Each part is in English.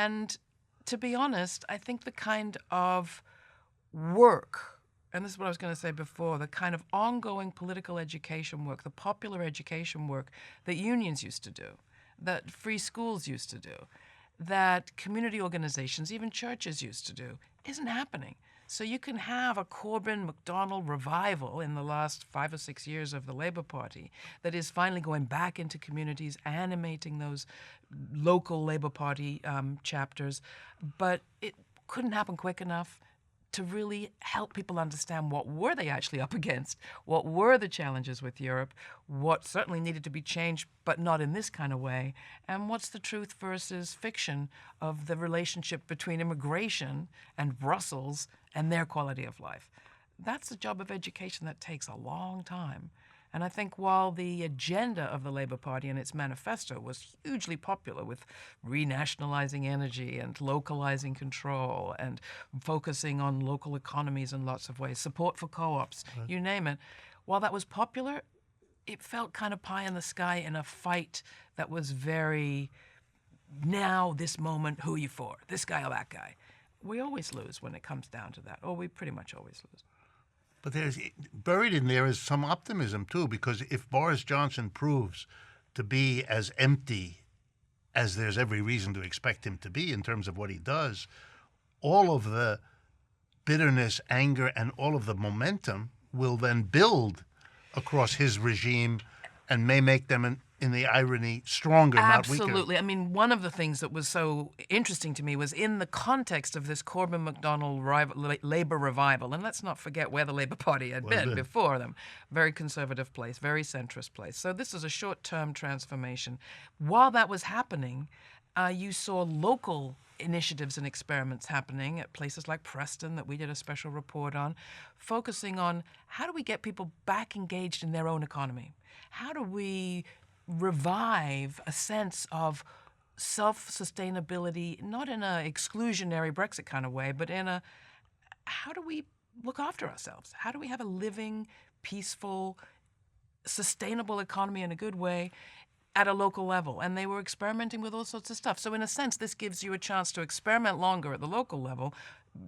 And to be honest, I think the kind of work, and this is what I was going to say before, the kind of ongoing political education work, the popular education work that unions used to do, that free schools used to do, that community organizations, even churches used to do, isn't happening. So you can have a Corbyn-McDonnell revival in the last 5 or 6 years of the Labour Party that is finally going back into communities, animating those local Labour Party chapters, but it couldn't happen quick enough to really help people understand what were they actually up against, what were the challenges with Europe, what certainly needed to be changed, but not in this kind of way, and what's the truth versus fiction of the relationship between immigration and Brussels and their quality of life. That's a job of education that takes a long time. And I think while the agenda of the Labour Party and its manifesto was hugely popular with renationalizing energy and localizing control and focusing on local economies in lots of ways, support for co-ops, you name it, while that was popular, it felt kind of pie in the sky in a fight that was very, now, this moment, who are you for? This guy or that guy? We always lose when it comes down to that, or we pretty much always lose. But there's buried in there is some optimism, too, because if Boris Johnson proves to be as empty as there's every reason to expect him to be in terms of what he does, all of the bitterness, anger, and all of the momentum will then build across his regime and may make them, in the irony, stronger, not weaker. Absolutely. I mean, one of the things that was so interesting to me was in the context of this Corbyn-McDonnell Labour revival, and let's not forget where the Labour Party had been before them. Very conservative place, very centrist place. So this is a short-term transformation. While that was happening, you saw local initiatives and experiments happening at places like Preston that we did a special report on, focusing on how do we get people back engaged in their own economy? How do we revive a sense of self-sustainability, not in an exclusionary Brexit kind of way, but in a, how do we look after ourselves? How do we have a living, peaceful, sustainable economy in a good way at a local level? And they were experimenting with all sorts of stuff. So in a sense, this gives you a chance to experiment longer at the local level,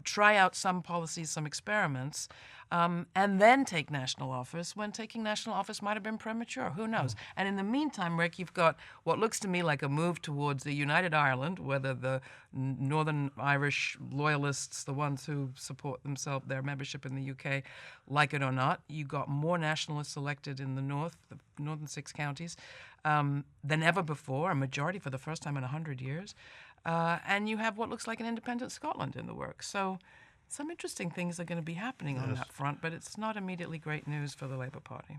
try out some policies, some experiments, and then take national office when taking national office might have been premature. Who knows? And in the meantime, Rick, you've got what looks to me like a move towards the United Ireland, whether the Northern Irish loyalists, the ones who support themselves, their membership in the UK, like it or not. You got more nationalists elected in the north, the northern 6 counties, than ever before, a majority for the first time in 100 years. And you have what looks like an independent Scotland in the works. So some interesting things are going to be happening on that front, but it's not immediately great news for the Labour Party.